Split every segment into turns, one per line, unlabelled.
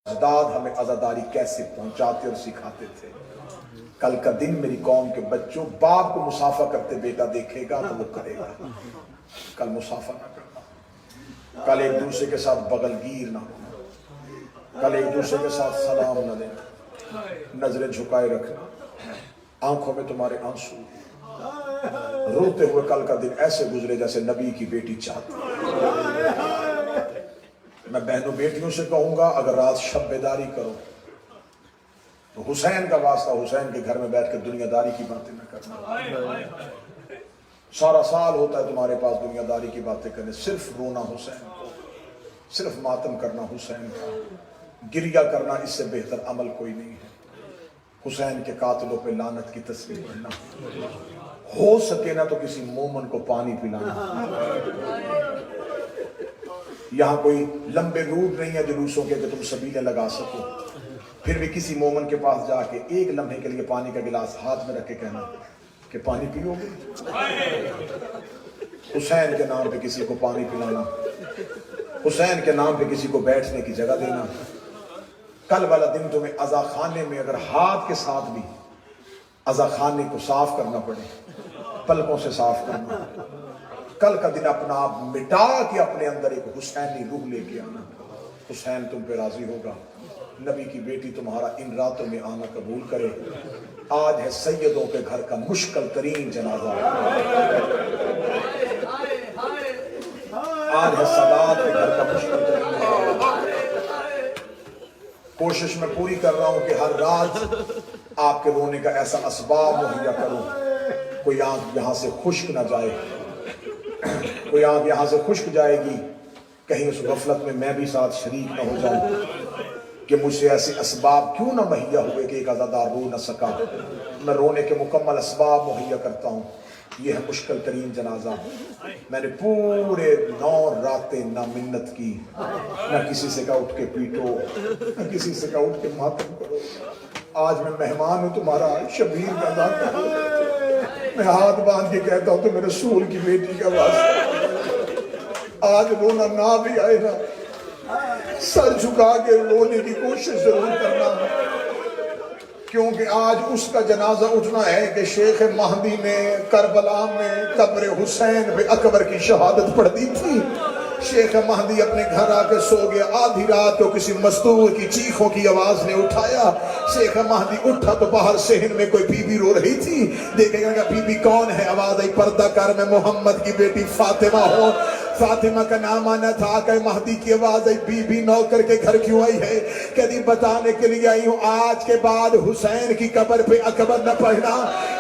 اجداد ہمیں عزاداری کیسے پہنچاتے اور سکھاتے تھے۔ کل کا دن میری قوم کے بچوں باپ کو مصافحہ کرتے بیٹا دیکھے گا تو وہ کرے گا، کل مصافحہ نہ کرنا، کل ایک دوسرے کے ساتھ بغل گیر نہ ہونا، کل ایک دوسرے کے ساتھ سلام نہ دینا، نظریں جھکائے رکھنا، آنکھوں میں تمہارے آنسو، روتے ہوئے کل کا دن ایسے گزرے جیسے نبی کی بیٹی چاہتی ہے۔ میں بہنوں بیٹیوں سے کہوں گا اگر رات شب بیداری کرو تو حسین کا واسطہ حسین کے گھر میں بیٹھ کے دنیا داری کی باتیں نہ کرنا۔ سارا سال ہوتا ہے تمہارے پاس دنیا داری کی باتیں کرنے، صرف رونا حسین کو، صرف ماتم کرنا حسین کا، گریہ کرنا، اس سے بہتر عمل کوئی نہیں ہے۔ حسین کے قاتلوں پہ لعنت کی تسبیح پڑھنا، ہو سکے نا تو کسی مومن کو پانی پلانا۔ یہاں کوئی لمبے روٹ نہیں ہے جلوسوں کے کہ تم سبیلیں لگا سکو، پھر بھی کسی مومن کے پاس جا کے ایک لمحے کے لیے پانی کا گلاس ہاتھ میں رکھ کے کہنا کہ پانی پیو گے۔ حسین کے نام پہ کسی کو پانی پلانا، حسین کے نام پہ کسی کو بیٹھنے کی جگہ دینا۔ کل والا دن تمہیں عزا خانے میں اگر ہاتھ کے ساتھ بھی عزا خانے کو صاف کرنا پڑے، پلکوں سے صاف کرنا، کل کا دن اپنا آپ مٹا کے اپنے اندر ایک حسینی روح لے کے آنا، حسین تم پہ راضی ہوگا۔ نبی کی بیٹی تمہارا ان راتوں میں آنا قبول کرے۔ آج ہے سیدوں کے گھر کا مشکل ترین جنازہ، آج ہے سادات کے گھر کا مشکل ترین جنازہ۔ کوشش میں پوری کر رہا ہوں کہ ہر رات آپ کے رونے کا ایسا اسباب مہیا کروں، کوئی آنکھ یہاں سے خشک نہ جائے، کوئی آنکھ یہاں سے خشک جائے گی، کہیں اس غفلت میں میں بھی ساتھ شریک نہ ہو جاؤں کہ مجھ سے ایسے اسباب کیوں نہ مہیا ہوئے کہ ایک عزادار رو نہ سکا۔ میں رونے کے مکمل اسباب مہیا کرتا ہوں۔ یہ ہے مشکل ترین جنازہ۔ میں نے پورے 9 راتیں نہ منت کی، نہ کسی سے کہا اٹھ کے پیٹو، نہ کسی سے کہا اٹھ کے ماتم کرو۔ آج میں مہمان ہوں تمہارا، شبیر کا ذات کرو، میں ہاتھ باندھ کے کہتا ہوں تمہیں رسول کی بیٹی کا واسطہ، آج رونا نہ بھی آئے نا، سر جھکا کے رونے کی کوشش ضرور کرنا، کیونکہ آج اس کا جنازہ اٹھنا ہے کہ شیخ مہدی نے کربلا میں قبر حسین پہ اکبر کی شہادت پڑھ دی تھی۔ شیخ مہدی اپنے گھر آ کے سو گیا، آدھی رات کو کسی مستور کی چیخوں کی آواز نے اٹھایا۔ شیخ مہدی اٹھا تو باہر صحن میں کوئی بی بی رو رہی تھی۔ دیکھے گا بی بی کون ہے؟ آواز آئی پردہ کر، میں محمد کی بیٹی فاطمہ ہوں۔ فاطمہ کا نام آنا تھا کہ مہدی کی آواز آئی، بی بی نوکر کے گھر کیوں آئی ہے؟ کہتی بتانے کے لیے آئی ہوں آج کے بعد حسین کی قبر پہ اکبر نہ پڑھنا۔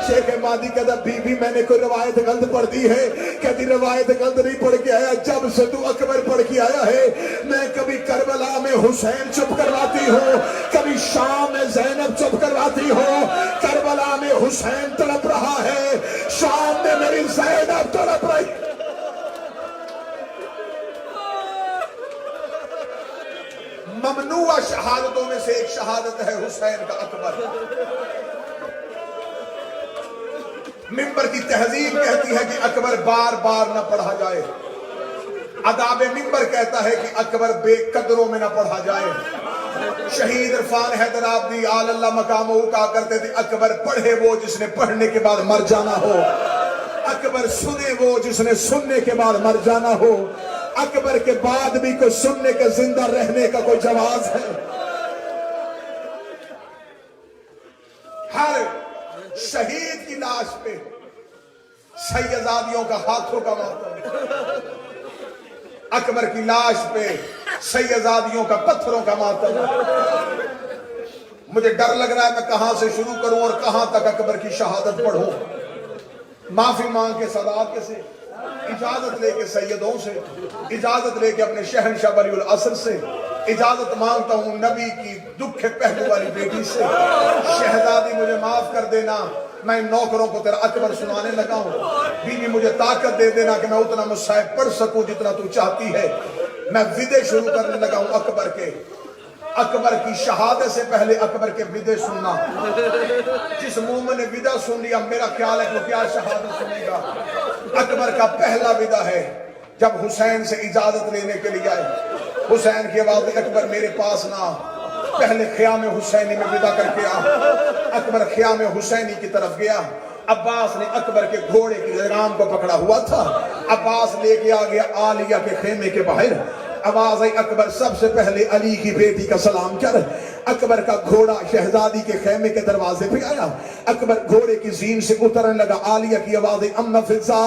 شیخ مہدی کہتا بی بی میں نے کوئی روایت غلط پڑھ دی ہے؟ کہتی روایت غلط نہیں پڑھ کے آیا، جب سے تو اکبر پڑھ کے آیا ہے میں کبھی کربلا میں حسین چپ کرواتی ہوں، کبھی شام میں زینب چپ کرواتی ہوں۔ کربلا میں حسین تڑپ رہا ہے، شام میں میری زینب تڑپ رہی۔ ممنوع شہادتوں میں سے ایک شہادت ہے حسین کا اکبر۔ ممبر کی تہذیب کہتی ہے کہ اکبر بار بار نہ پڑھا جائے، آداب ممبر کہتا ہے کہ اکبر بے قدروں میں نہ پڑھا جائے۔ شہید عرفان حیدر آبادی آل اللہ مقامہ کہا کرتے تھے اکبر پڑھے وہ جس نے پڑھنے کے بعد مر جانا ہو، اکبر سنے وہ جس نے سننے کے بعد مر جانا ہو۔ اکبر کے بعد بھی کوئی سننے کے زندہ رہنے کا کوئی جواز ہے؟ ہر شہید کی لاش پہ سیدزادیوں کا ہاتھوں کا ماتم، اکبر کی لاش پہ سیدزادیوں کا پتھروں کا ماتم۔ مجھے ڈر لگ رہا ہے میں کہاں سے شروع کروں اور کہاں تک اکبر کی شہادت پڑھوں۔ معافی مانگ کے صداقت سے، اجازت لے کے سیدوں سے، اجازت لے کے اپنے شہنشاہ ولی العصر سے، اجازت مانگتا ہوں نبی کی دکھ پہلو والی بیٹی سے، شہزادی مجھے معاف کر دینا، میں نوکروں کو تیرا اکبر سنانے لگا ہوں، بیوی مجھے طاقت دے دینا کہ میں اتنا مصحف پڑھ سکوں جتنا تو چاہتی ہے۔ میں ودے شروع کرنے لگا ہوں اکبر کے، اکبر کی شہادت سے پہلے اکبر کے ودے سننا۔ جس مومن نے ودا سن لیا میرا خیال ہے کہ وہ کیا شہادت سنے گا۔ اکبر کا پہلا ودا ہے جب حسین سے اجازت لینے کے لیے آئے، حسین کی آواز اکبر میرے پاس نہ، پہلے خیام حسینی میں ودا کر کے اکبر خیام حسینی کی طرف گیا. عباس نے اکبر کے گھوڑے کی لگام کو پکڑا ہوا تھا. عباس لے کے آ گیا عالیہ کے خیمے کے باہر. آواز آئی اکبر سب سے پہلے علی کی بیٹی کا سلام کر. اکبر کا گھوڑا شہزادی کے خیمے کے دروازے پہ آیا. اکبر گھوڑے کی زین سے اترنے لگا. عالیہ کی آواز آئی اما فضا.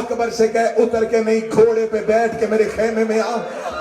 اکبر سے کہے اتر کے نہیں گھوڑے پہ بیٹھ کے میرے خیمے میں آ.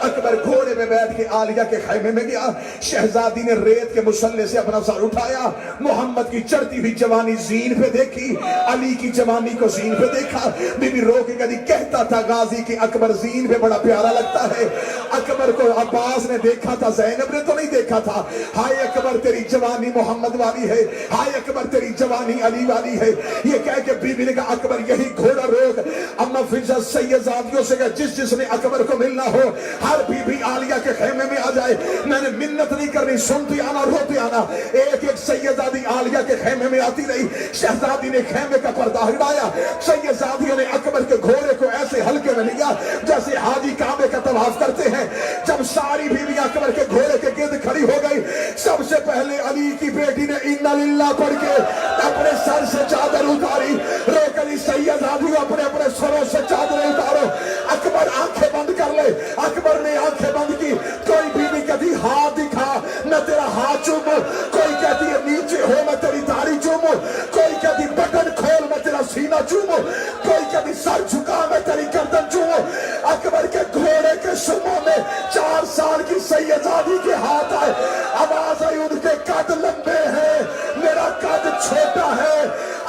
اکبر گھوڑے پہ بیٹھ کے عالیہ کے خیمے میں گیا. شہزادی نے ریت کے مسلح سے اپنا سر اٹھایا. محمد کی چڑھتی ہوئی جوانی زین پہ دیکھی, علی کی جوانی کو زین پہ دیکھا. بی بی رو کے کدی کہتا تھا غازی کی اکبر زین پہ بڑا پیارا لگتا ہے. اکبر کو عباس نے دیکھا تھا, زینب نے تو نہیں دیکھا تھا. ہائے اکبر تیری جوانی محمد والی ہے, ہائے اکبر تیری جوانی علی والی ہے. یہ کہہ کے بی بی نے کہا اکبر یہی گھوڑا روک. اما فضا سیدزادیوں سے کہا جس جس نے اکبر کو ملنا ہو ہر بی بی عالیہ کے خیمے میں آ جائے. میں نے منت نہیں کرنی, سنتی آنا روتی آنا. ایک ایک سیدزادی عالیہ کے خیمے میں آتی رہی. شہزادی نے خیمے کا پردہ ہٹایا. سیدزادیوں نے اکبر کے گھوڑے کو ایسے ہلکے میں لیا جیسے حاجی کعبے کا طواف کرتے ہیں. جب ساری بیویاں اکبر کے گھوڑے کے گرد کھڑی ہو گئی, سب سے پہلے علی کی بیٹی نے انا للہ پڑھ کے اپنے سر سے چادر اتاری. روک علی سیدزادیوں اپنے اپنے سروں سے چادریں اتارو. اکبر آنکھیں بند کر لے. اکبر نے آنکھیں بند کی. کوئی بیوی کہتی ہاتھ دکھا میں تیرا ہاتھ چوموں, کوئی کہتی ہے نیچے ہو میں تیری داڑھی چوموں, کوئی کہتی بٹن کھول میں تیرا سینہ چوموں, کوئی کہتی سر جھکا میں تیری گردن چوموں. اکبر کے گھوڑے کے سموں میں 4 سال کی سیدزادی کے ہاتھ آئے. آواز آئی ان کے قد لمبے ہیں, میرا قد چھوٹا ہے.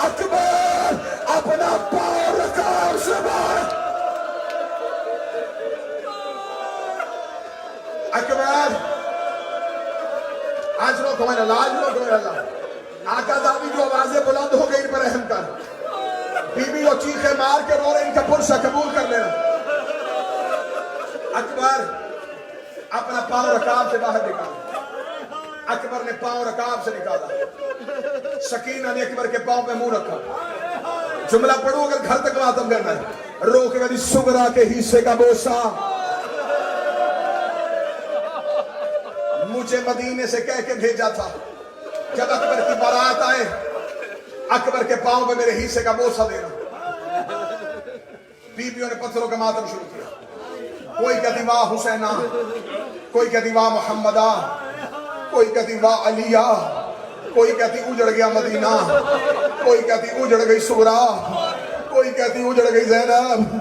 اکبر اپنا پاؤں رکاب سے باہر. اکبر آج رو تمہیں اللہ, آج رو تمہیں اللہ. آقا داوی جو آوازیں بلند ہو گئی ان پر رحم کر. بی بی وہ چیخے مار کے رو رہے, ان کا پرسہ قبول کر لینا. اکبر اپنا پاؤں رکاب سے باہر نکالا. اکبر نے پاؤں رکاب سے نکالا. سکینہ نے اکبر کے پاؤں پہ منہ رکھا. جملہ پڑھو اگر گھر تک ماتم کرنا ہے. رو کے گدی سغرا کے حصے کا بوسا مجھے مدینے سے کہہ کے بھیجا تھا جب اکبر کی بارات آئے اکبر کے پاؤں پہ میرے حصے کا بوسا دینا. بیویوں نے پتھروں کا ماتم شروع کیا. کوئی کہتی واہ حسینہ, کوئی کہتی واہ محمدہ, کوئی کہتی واہ علیہ, کوئی کہتی اجڑ گیا مدینہ, کوئی کہتی اجڑ گئی سغرا, کوئی کہتی اجڑ گئی زینب.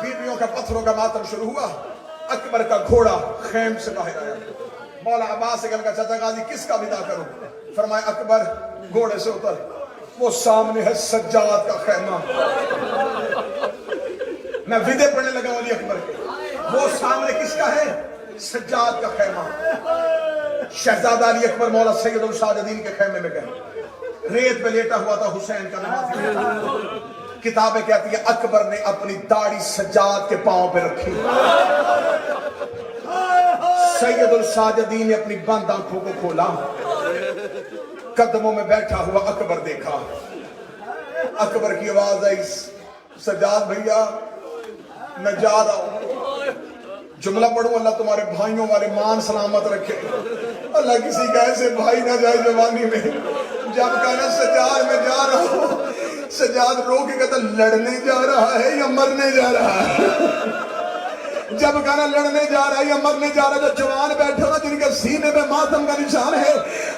بیویوں کا پتھروں کا ماتم شروع ہوا. اکبر کا گھوڑا خیم سے باہر آیا. مولا عباس سے کہا چچا غازی کس کا ودا کروں؟ فرمایا اکبر گھوڑے سے اتر, وہ سامنے ہے سجاد کا خیمہ. میں ودے پڑھنے لگا ولی اکبر کے. وہ سامنے کس کا ہے؟ سجاد کا خیمہ. شہزادہ علی اکبر مولا سید الساجدین کے خیمے میں گئے. ریت پہ لیٹا ہوا تھا حسین کا نمازی. کتابیں کہتی ہے اکبر نے اپنی داڑھی سجاد کے پاؤں پہ رکھی. سید الساجدین نے اپنی بند آنکھوں کو کھولا. قدموں میں بیٹھا ہوا اکبر دیکھا. اکبر کی آواز آئی سجاد بھیا میں جا رہا ہوں. جملہ پڑھوں اللہ تمہارے بھائیوں والے مان سلامت رکھے. اللہ کسی کا ایسے بھائی نہ جائے جوانی میں. جب کہنا سجاد میں جا رہا ہوں, سجاد رو کے کہتا لڑنے جا رہا ہے یا مرنے جا رہا ہے. جب کہنا لڑنے جا رہا ہے یا مرنے جا رہا ہے, جو جوان بیٹھے ہو نا جن کے سینے میں ماتم کا نشان ہے,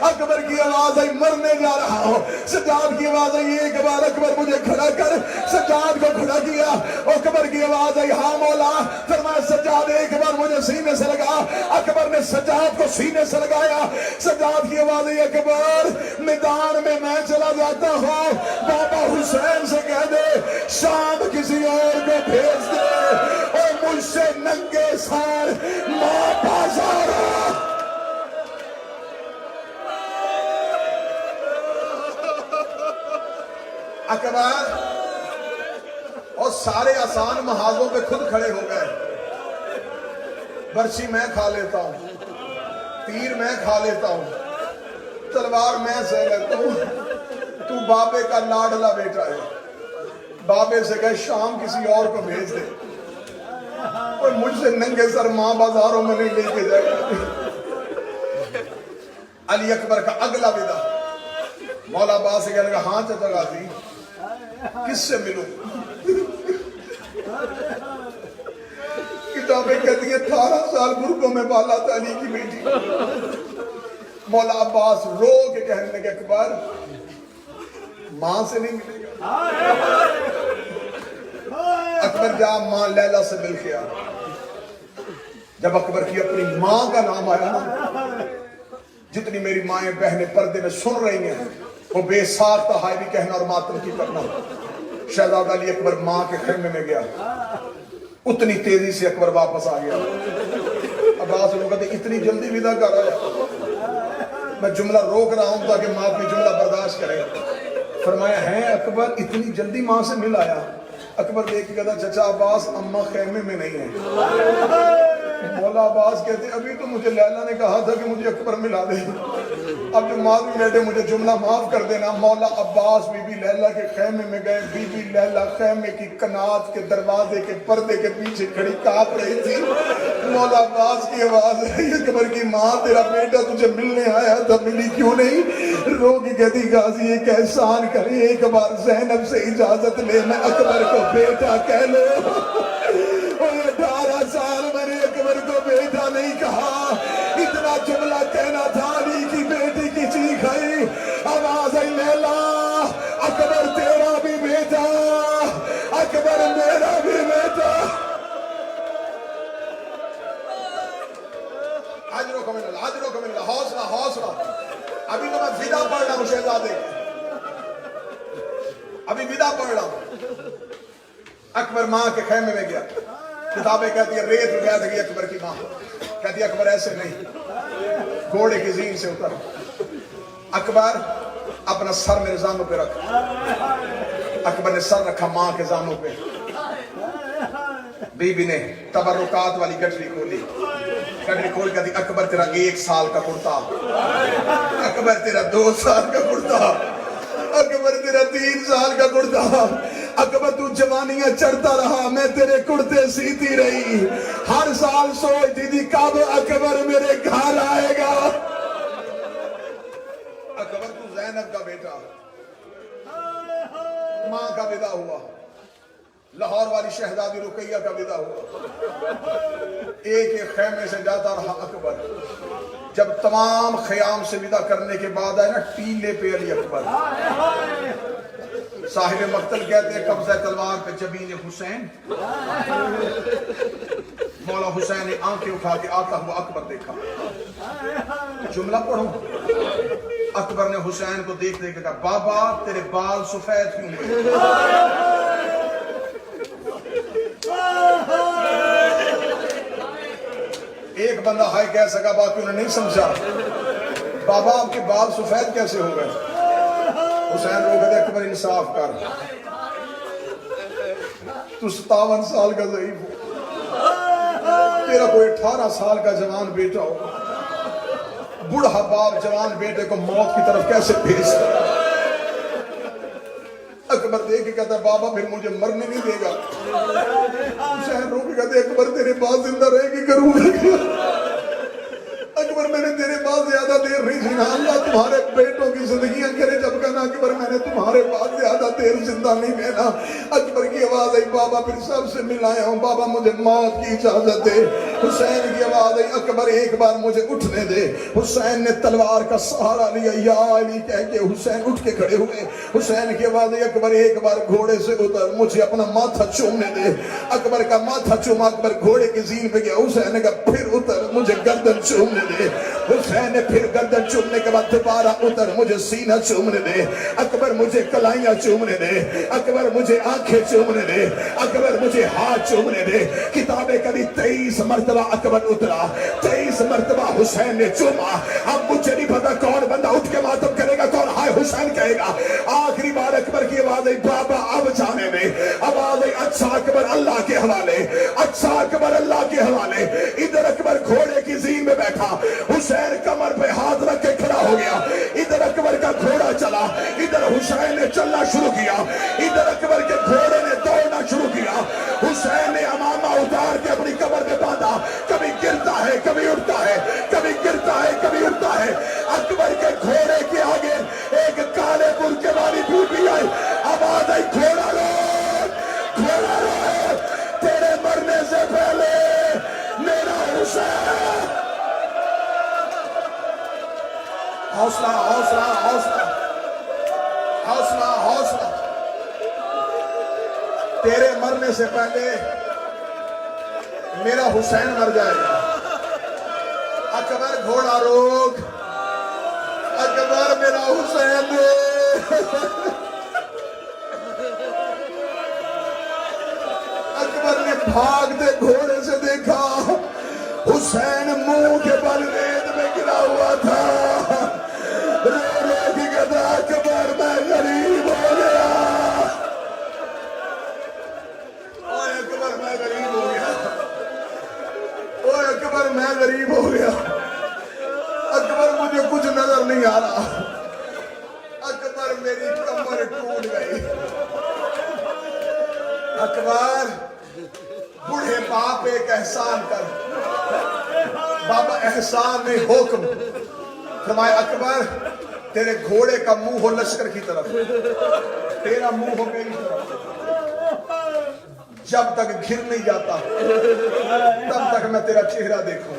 اکبر کی آواز آئی مرنے جا رہا ہوں. سجاد کی آواز آئی ایک بار اکبر مجھے کھڑا کر. سجاد کو کھڑا کیا. اکبر کی آواز آئی ہاں مولا. فرمایا سجاد ایک بار مجھے سینے سے لگا. اکبر نے سجاد کو سینے سے لگایا. سجاد کی آواز آئی اکبر میدان میں میں چلا جاتا ہوں, بابا حسین سے کہہ دے شام کسی اور کو بھیج دے, اور مجھ سے ننگے سار ماں بازارا. اکبر اور سارے آسان محاذوں پہ خود کھڑے ہو گئے. برچی میں کھا لیتا ہوں, تیر میں کھا لیتا ہوں, تلوار میں سہ لیتا ہوں. تو بابے کا لاڈلا بیٹا ہے, بابے سے کہے شام کسی اور کو بھیج دے, اور مجھ سے ننگے سر ماں بازاروں میں نہیں لے کے جائے گا. علی اکبر کا اگلا ودا مولا عباس سے کہنے لگا ہاں چچا غازی کس سے ملوں؟ کتابیں کہتی ہیں 18 سال برگوں میں بالا تھا علی کی بیٹی. مولا عباس رو کے کہنے لگے اکبر ماں سے نہیں ملے گا. اکبر جا ماں لیلا سے مل کے آ. جب اکبر کی اپنی ماں کا نام آیا نا جتنی میری مائیں بہنیں پردے میں سن رہی ہیں وہ بے ساختہ ہائے بھی کہنا اور ماتم کی کرنا. شہزادہ علی اکبر ماں کے خیمے میں گیا اتنی تیزی سے اکبر واپس آ گیا. عباس لوگ کہتے اتنی جلدی ودا کر رہا ہے میں جملہ روک رہا ہوں تاکہ ماں اپنی جملہ برداشت کرے. فرمایا ہے اکبر اتنی جلدی ماں سے مل آیا. اکبر دیکھ کے کہتا چچا عباس اماں خیمے میں نہیں ہے. مولا عباس کہتے ابھی تو مجھے لیلا نے کہا تھا کہ مجھے اکبر ملا دے. اب جو معلوم بیٹے مجھے جملہ معاف کر دینا. مولا عباس بی بی لیلا کے خیمے میں گئے. بی بی لیلا خیمے کی کنات کے دروازے کے پردے کے پیچھے کھڑی کانپ رہی تھی. مولا عباس کی آواز ہے اکبر کی ماں تیرا بیٹا تجھے ملنے آیا تھا ملی کیوں نہیں؟ رو کے کہتی غازی ایک احسان کرے ایک بار زینب سے اجازت لے میں اکبر کو بیٹا کہہ لوں. 18 سال میں نے اکبر کو بیٹا نہیں کہا. اتنا جملہ کہنا تھا علی کی بیٹی کی چیخ آئی آواز آئی لیلا اکبر تیرا بھی بیٹا اکبر میرا بھی بیٹا. حاضروں کو من اللہ حوصلہ حوصلہ. ابھی تو میں ودا پڑھ رہا ہوں شہزادے ابھی ودا پڑھ رہا ہوں. اکبر ماں کے خیمے میں گیا. کتابیں کہتی ہیں ریت میں بیٹھ گئی اکبر کی ماں. کہتی اکبر ایسے نہیں گھوڑے کی زین سے اتر. اکبر اپنا سر میرے زانوں پہ رکھ. اکبر نے سر رکھا ماں کے زانوں پہ. بی بی نے تبرکات والی گٹری کھولی. گٹری کھول کے دی اکبر تیرا 1 سال کا کرتا اکبر تیرا 2 سال کا کرتا اکبر تیرا 3 سال کا کرتا. اکبر تو جوانیاں چڑھتا رہا میں تیرے کرتے سیتی رہی. ہر سال سوچتی تھی کب اکبر میرے گھر آئے گا. اکبر تو زینب کا بیٹا. ماں کا ودا ہوا. لاہور والی شہزادی رقیہ کا ودا ہوا. ایک ایک خیمے سے جاتا رہا اکبر. جب تمام خیام سے ودا کرنے کے بعد آئے نا ٹیلے پہ علی اکبر. صاحب مقتل کہتے ہیں قبضہ تلوار پہ جبین حسین. مولا حسین نے آنکھیں اٹھا کے آتا ہوا اکبر دیکھا. جملہ پڑھوں. اکبر نے حسین کو دیکھ کے کہا بابا تیرے بال سفید کیوں ہوئے؟ ایک بندہ ہائے کہہ سکا باقی انہوں نے نہیں سمجھا. بابا آپ کے بال سفید کیسے ہو گئے؟ حسین رو کہتے اکبر انصاف کر تو 57 سال کا ضعیف ہو. تیرا کوئی 18 سال کا جوان بیٹا ہو. بڑھا باپ جوان بیٹے کو موت کی طرف کیسے بھیجتا؟ اکبر دیکھ کے کہتا ہے بابا پھر مجھے مرنے نہیں دے گا. حسین رو کے کہتے اکبر تیرے بعد زندہ رہے گی کروں گا. اکبر میں نے تیرے بعد زیادہ دیر نہیں جینا. اللہ تمہارے بیٹوں کی زندگیاں کرے جب کہنا اکبر میں نے تمہارے بعد زیادہ دیر زندہ نہیں رہنا. اکبر کی آواز آئی بابا پھر سب سے ملایا ہوں بابا مجھے موت کی اجازت دے. حسین کی آواز آئی اکبر ایک بار مجھے اٹھنے دے. حسین نے تلوار کا سہارا لیا یا علی کہہ کے حسین اٹھ کے کھڑے ہوئے. حسین کی آواز آئی اکبر ایک بار گھوڑے سے اتر مجھے اپنا ماتھا چومنے دے. اکبر کا ماتھا چوما. اکبر گھوڑے کی زین پہ گیا. حسین نے کہا پھر اتر مجھے گردن چومنے دے. حسین نے پھر گردن چومنے کے بعد دوبارہ اتر مجھے سینہ چومنے دے. اکبر مجھے کلائیاں چومنے دے. اکبر مجھے آنکھیں چومنے دے. اکبر مجھے ہاتھ چومنے دے. کتابیں کبھی 23 مرتبہ اکبر اترا. 23 مرتبہ حسین نے چوما. اب مجھے نہیں پتا کون بندہ اٹھ کے ماتم کرے گا کون ہائے حسین کہے گا. آخری بار اکبر کی آواز آئی بابا اب جانے میں. آواز آئی اچھا اکبر اللہ کے حوالے. اچھا اکبر اللہ کے حوالے. ادھر اکبر گھوڑے کی زین میں بیٹھا. حسین کمر پہ ہاتھ رکھ کے کھڑا ہو گیا. ادھر اکبر کا گھوڑا چلا. ادھر حسین نے چلنا شروع کیا. ادھر اکبر کے گھوڑے نے دوڑنا شروع کیا. حسین نے امامہ اتار کے اپنی کمر پہ باندھا. کبھی گرتا ہے کبھی اٹھتا ہے. کبھی گرتا ہے کبھی اٹھتا ہے. اکبر حوصلہ حوصلہ حوصلہ حوصلہ حوصلہ. تیرے مرنے سے پہلے میرا حسین مر جائے گا. اکبر گھوڑا روک. اکبر میرا حسین دے. اکبر نے بھاگتے گھوڑے سے دیکھا حسین منہ کے بل ریت میں گرا ہوا تھا. رو رو کے کہتا اکبر میں غریب ہو گیا. اوے اکبر میں غریب ہو گیا. اوے اکبر میں غریب ہو گیا. اکبر مجھے کچھ نظر نہیں آ رہا. اکبر میری کمر ٹوٹ گئی. اکبر بوڑھے باپ ایک احسان کر. بابا احسان نہیں حکم. فرمایا اکبر تیرے گھوڑے کا منہ ہو لشکر کی طرف, تیرا منہ ہو میری طرف. جب تک گھر نہیں جاتا تب تک میں تیرا چہرہ دیکھوں.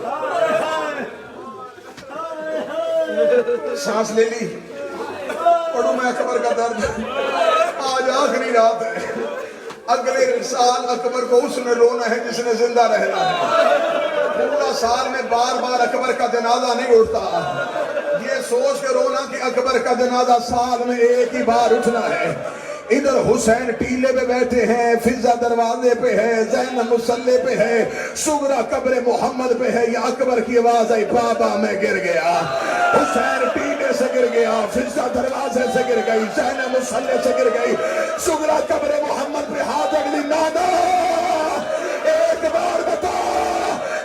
سانس لے لی. پڑھوں میں اکبر کا درد. آج آخری رات ہے. اگلے سال اکبر کو اس نے رونا ہے جس نے زندہ رہنا ہے. پورا سال میں بار بار اکبر کا جنازہ نہیں اٹھتا. یہ سوچ کے رونا کہ اکبر کا جنازہ سال میں ایک ہی بار اٹھنا ہے. ادھر حسین ٹیلے پہ بیٹھے ہیں, فضا دروازے پہ ہے, زینب مصلی پہ ہے, سغرا قبر محمد پہ ہے. یہ اکبر کی آواز آئی بابا میں گر گیا. حسین ٹیلے سے گر گیا, فضا دروازے سے گر گئی, زینب مصلی سے گر گئی, سغرا قبر محمد پہ ہاتھ اگلی. نانا ایک بار بتا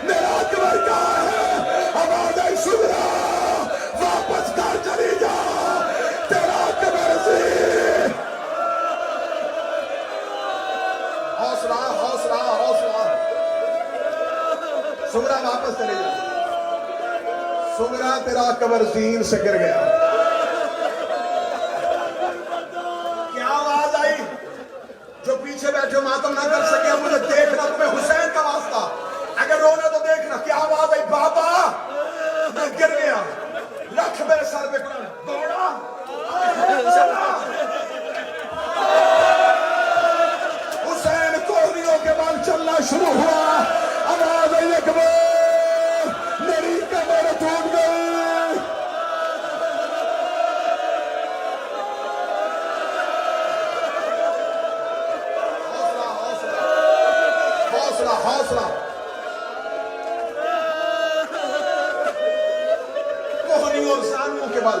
میرا اکبر کہاں ہے؟ آواز آئی سغرا واپس گھر چلی جا, تیرا اکبر زی. حوصلہ حوصلہ حوصلہ. سغرا واپس چلی جا. سغرا تیرا اکبر زین سے گر گیا. کیا آواز آئی؟ جو پیچھے بیٹھے ماتم نہ کر سکے مجھے دیکھنا, تمہیں حسین کا واسطہ. اگر رونا تو دیکھنا. کیا آواز آئی؟ بابا میں گر گیا. رکھ میرے سر پہ قرآن. دوڑا چلا. حسین کوہنیوں کے بعد چلنا شروع ہوا. آواز آئی اکبر میری کمر ٹوٹ گئی. حوصلہ حوصلہ. کوہنیوں اور سانوں کے بل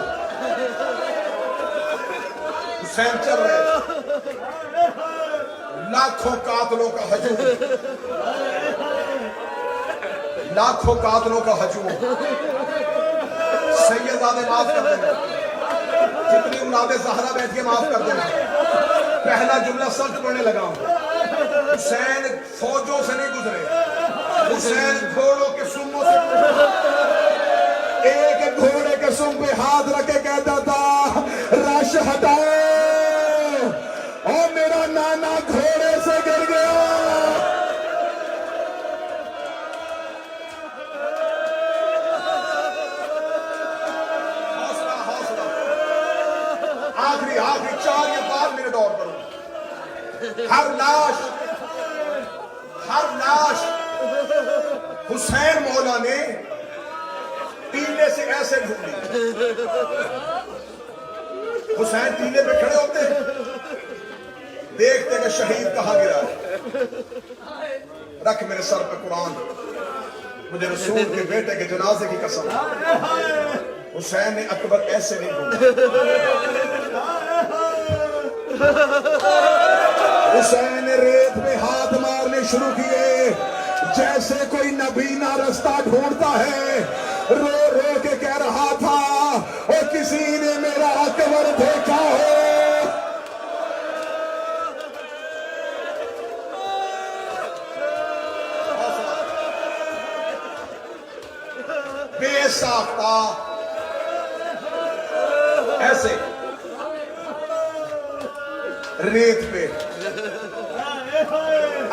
حسین چل رہے. لاکھوں قاتلوں کا ہجوم, لاکھوں قاتلوں کا ہجوم. سیدزادے معاف کر دینا, جتنی اولاد زہرا بیٹھی معاف کر دینا. پہلا جملہ سخت پڑھنے لگا ہوں. حسین فوجوں سے نہیں گزرے, حسین گھوڑوں کے سموں سے گزرے. ایک گھوڑے کے سم پہ ہاتھ رکھ کے کہتا تھا رش ہٹاؤ, اور میرا نانا گھوڑے سے گر گیا. حوصلہ حوصلہ. آخری 4 یا 5 منٹ اور کرو. ہر لاش حسین مولا نے ٹیلے سے ایسے ڈھونڈی. حسین ٹیلے پہ کھڑے ہوتے دیکھتے کہ شہید کہاں گرا ہے. رکھ میرے سر پہ قرآن, مجھے رسول کے بیٹے کے جنازے کی قسم. حسین نے اکبر ایسے نہیں ڈھونڈا. حسین نے ریت میں ہاتھ مارنے شروع کیے جیسے کوئی نبینا رستہ ڈھونڈتا ہے. رو رو کے کہہ رہا تھا اور کسی نے میرا اکبر دیکھا ہو. بے ساختہ ایسے ریت پہ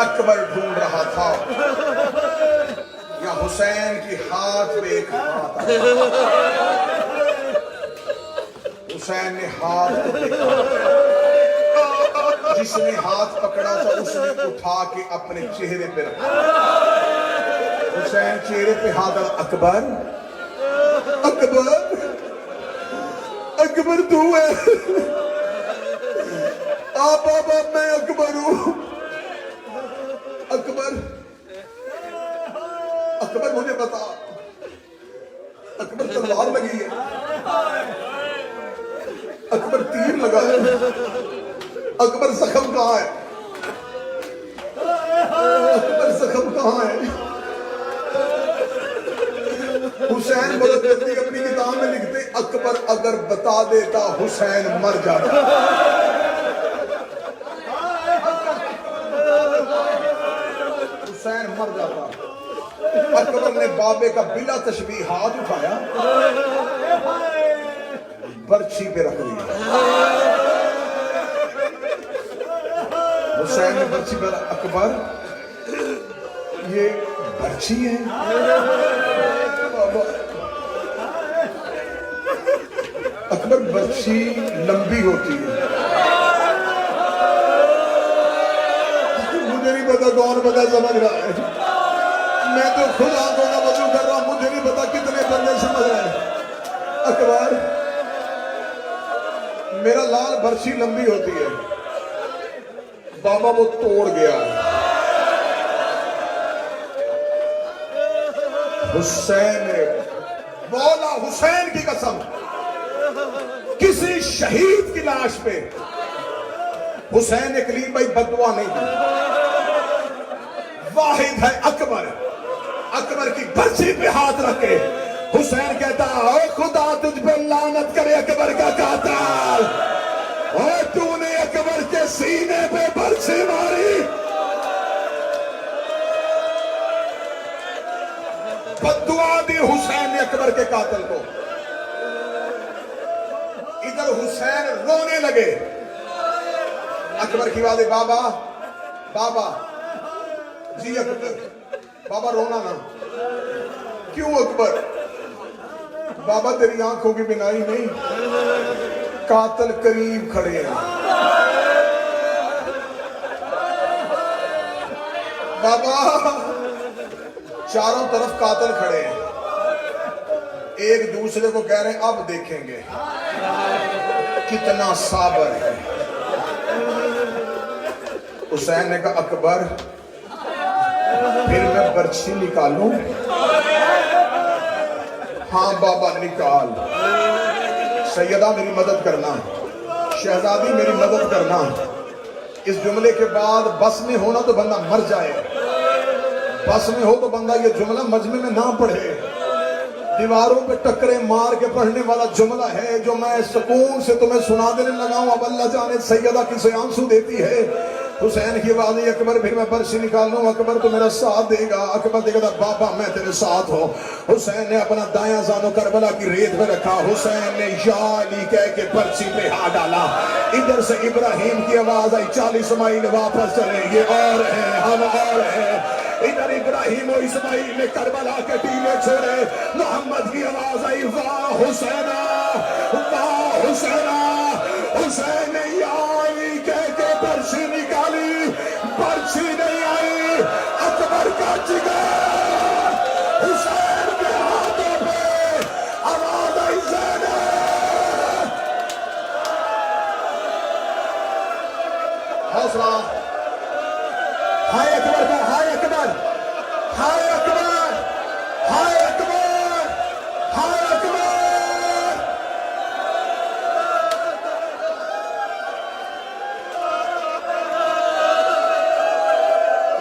اکبر ڈھونڈ رہا تھا یا حسین کی ہاتھ پہ ایک ہاتھ. حسین نے ہاتھ کو دیکھا، جس نے ہاتھ پکڑا تھا اس نے اٹھا کے اپنے چہرے پہ رکھا۔ حسین چہرے پہ ہاتھ رکھا، اکبر اکبر اکبر تو ہے؟ بابا میں اکبر ہوں۔ اکبر اکبر مجھے بتا، اکبر تلوار لگی ہے، اکبر تیر لگا ہے، اکبر زخم کہاں ہے؟ اکبر زخم کہاں ہے؟ حسین بہت جلدی اپنی کتاب میں لکھتے، اکبر اگر بتا دیتا حسین مر جاتا۔ حسین مر جاتا۔ اکبر نے بابے کا بلا تشبیہ ہاتھ اٹھایا، برچھی پہ رکھ دیا۔ حسین نے برچھی پہ رکھ، اکبر یہ برچھی ہے؟ اکبر برچھی لمبی ہوتی ہے، مجھے نہیں پتا کون پتا سمجھ رہا ہے، میں تو خود آنکھوں کا وضو کر رہا ہوں، مجھے نہیں پتا کتنے بندے سمجھ رہے ہیں۔ اکبر میرا لال برچھی لمبی ہوتی ہے، بابا وہ توڑ گیا۔ حسین نے بولا، حسین کی قسم، کسی شہید کی لاش پہ حسین نے کلیم بھائی بددعا نہیں دی، واحد ہے اکبر۔ اکبر کی برچھی پہ ہاتھ رکھے حسین کہتا، اے خدا تجھ پہ لعنت کرے اکبر کا قاتل، اور تو نے اکبر کے سینے پہ برچھی ماری۔ بددعا دی حسین نے اکبر کے قاتل کو۔ ادھر حسین رونے لگے، اکبر کی والے، بابا بابا جی اکبر، بابا رونا نا۔ کیوں اکبر؟ بابا تیری آنکھوں کی بینائی نہیں، قاتل قریب کھڑے ہیں۔ بابا چاروں طرف قاتل کھڑے ہیں، ایک دوسرے کو کہہ رہے ہیں اب دیکھیں گے کتنا صابر ہے۔ حسین نے کہا، اکبر پھر میں برچھی نکالوں؟ ہاں بابا نکال۔ سیدہ میری مدد کرنا، شہزادی میری مدد کرنا۔ اس جملے کے بعد بس میں ہونا تو بندہ مر جائے، بس میں ہو تو بندہ یہ جملہ مجمع میں نہ پڑھے، دیواروں پہ ٹکرے مار کے پڑھنے والا جملہ ہے جو میں سکون سے تمہیں سنا دینے لگا ہوں۔ اب اللہ جانے سیدہ کسے آنسو دیتی ہے۔ حسین کی آواز ہے، اکبر پھر میں برچھی نکالوں، اکبر تو میرا ساتھ دے گا۔ اکبر دے گا، بابا میں تیرے ساتھ ہوں۔ حسین نے اپنا دایاں زانو کربلا کی ریت پہ رکھا، حسین نے یا علی کہہ کے برچھی پہ ہاتھ ڈالا۔ ادھر سے ابراہیم کی آواز آئی، 40 اسماعیل واپس چلے، یہ اور ہے ہم اور ہیں۔ ادھر ابراہیم و اسماعیل نے کربلا کے ٹیلے چھوڑے، محمد کی آواز آئی، واہ حسینہ واہ حسینہ۔ حسین نے یا علی کہہ کے برچھی نکالی، برچھی نہیں آئی، اکبر کا جگر حسین کے ہاتھوں پہ۔ آواز آئی، زینب حوصلہ، ہائے اکبر کا، ہائے اکبر، ہائے اکبر، ہائے اکبر، ہائے اکبر۔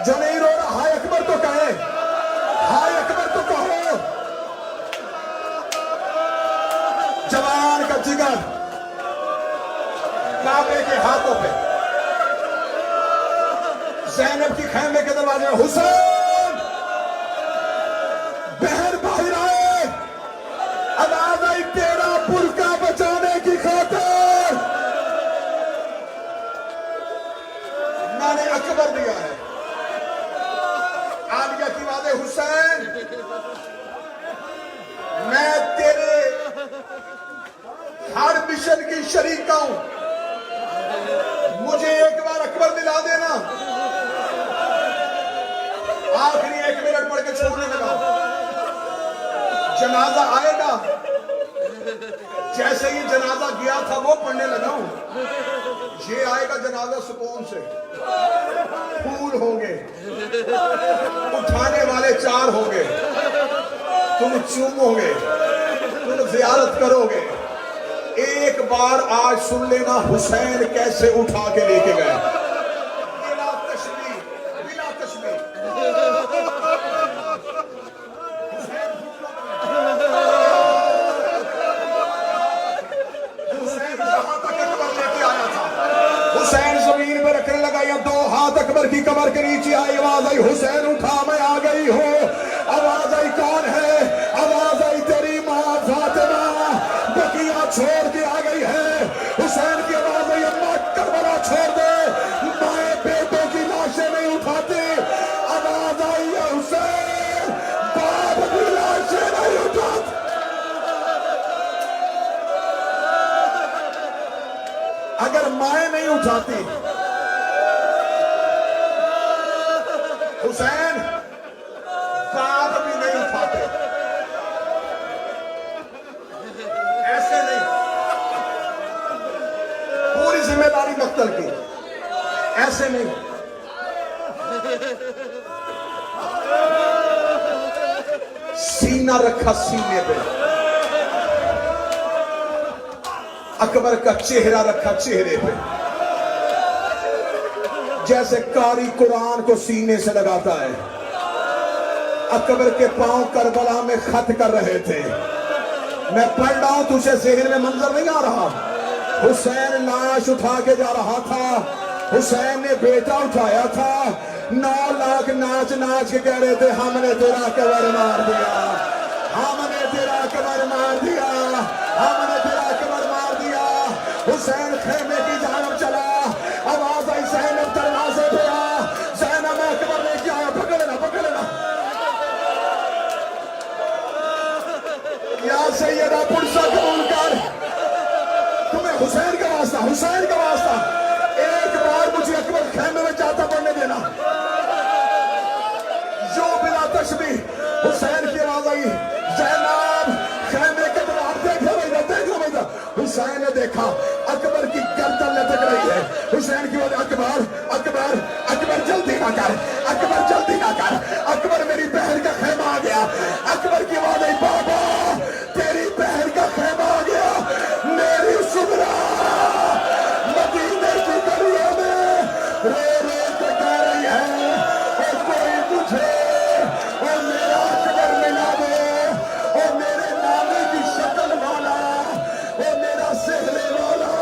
جو نہیں رو رہا ہائے اکبر تو کہے، ہائے اکبر تو کہو۔ جوان کا جگر کعبے کے ہاتھوں پہ، زینب کی خیمے کے دروازے میں، حسین بہن باہر آئے، آواز آئی، تیرا برقع بچانے کی خاطر میں نے اکبر دیا ہے۔ عالیہ کی بات ہے، حسین میں تیرے ہر مشن کی شریک کا ہوں. مجھے ایک بار اکبر دلا دینا. آخری 1 منٹ پڑھ کے چھوڑنے لگا. جنازہ آئے گا. جیسے ہی جنازہ گیا تھا وہ پڑھنے لگا ہوں. یہ آئے گا جنازہ سکون سے. پھول ہوں گے, اٹھانے والے 4 ہوں گے, تم چومو گے, تم زیارت کرو گے. ایک بار آج سن لینا حسین کیسے اٹھا کے لے کے گئے. بلا تشبیہ, بلا تشبیہ. حسین جہاں تک اکبر لے کے آیا تھا, حسین زمین پہ رکھنے لگا, یا 2 ہاتھ اکبر کی کمر کے نیچے آئی. آواز آئی حسین اٹھا میں آ گئی ہوں. آواز آئی کون ہے؟ آواز آئی تیری ماں فاطمہ بقیہ چھوڑ کے آ گئی ہے. حسین کی آواز آئی اماں کربلا چھوڑ دے, مائیں بیٹوں کی لاشیں نہیں اٹھاتی. آواز آئی ہے حسین باپ کی لاشیں نہیں اٹھاتی. اگر مائیں نہیں اٹھاتی, حسین باپ بھی نہیں اٹھاتے. ایسے نہیں, پوری ذمہ داری مقتل کی. ایسے نہیں. سینہ رکھا سینے پہ, اکبر کا چہرہ رکھا چہرے پہ. جیسے قاری قرآن کو سینے سے لگاتا ہے. اکبر کے پاؤں کربلا میں خط کر رہے تھے. میں پڑھ رہا ہوں, تجھے ذہن میں منظر نہیں آ رہا؟ حسین لاش اٹھا کے جا رہا تھا. حسین نے بیٹا اٹھایا تھا. 9 لاکھ ناچ ناچ کے کہہ رہے تھے ہم نے تیرا قبر مار دیا, ہم نے تیرا قبر مار دیا, ہم نے تیرا قبر مار دیا. حسین خیمے کی جانب چلا. آواز آئی زینب دروازے پہ آ. زینب میں اکبر لے کے آیا, پکڑ لینا پکڑ لینا. یا سیدہ پرسہ قبول کر, تمہیں حسین کا واسطہ, حسین کا واسطہ. ایک بار مجھے اکبر خیمے میں جاتا پڑھنے دینا. جو بلا تشبیہ. حسین کی آواز آئی زینب خیمے کے باہر, دیکھو بھائی دیکھو بھائی. حسین نے دیکھا اکبر کی گردن لٹک رہی ہے. حسین کی آواز اکبر اکبر اکبر جلدی نہ کر, اکبر جلدی نہ کر, اکبر میری بہن کا خیمہ آ گیا. اکبر کی آواز آئی بابا تیری بہن کا خیمہ آ گیا. میری سغرا مدینے کی گلیوں میں رو رو کے کہہ رہی ہے اور کوئی مجھے اور میرا اکبر ملا دے, اور میرے نانے کی شکل والا, اور میرا سہرے والا.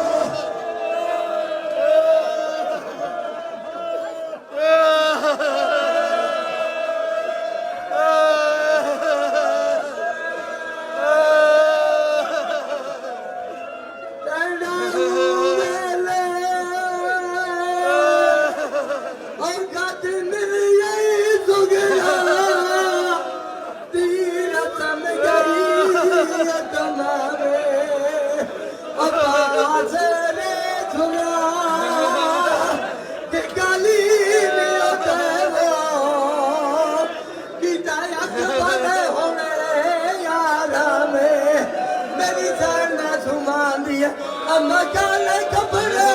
اما کالے کپڑے,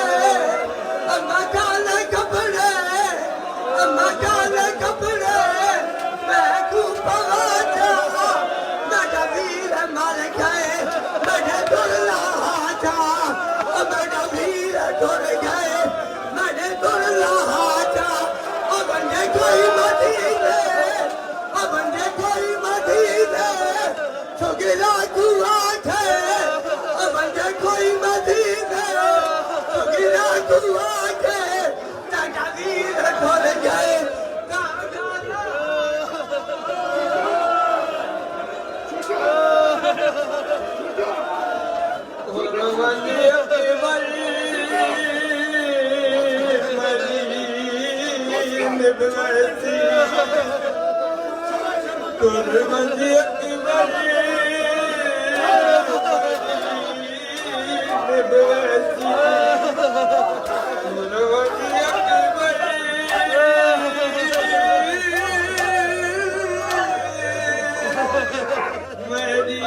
اما کالے کپڑے, اما کالے کپڑے, میں کو پواجا, میرا ویر مر گئے, میرے دلہا جا, میرا ویر ٹر گئے, میرے دلہا جا. اب نے کوئی مدینے, اب نے کوئی مدینے, چھگلا کو آٹھے, اب نے کوئی مدینے, چھگلا کو آٹھے, میرا ویر ٹر گئے.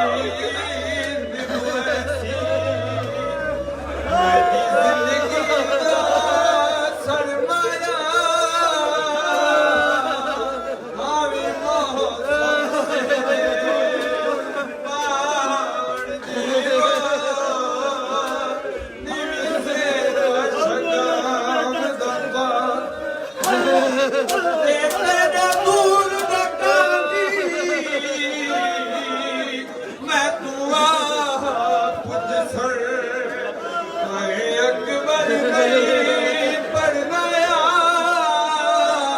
Hey,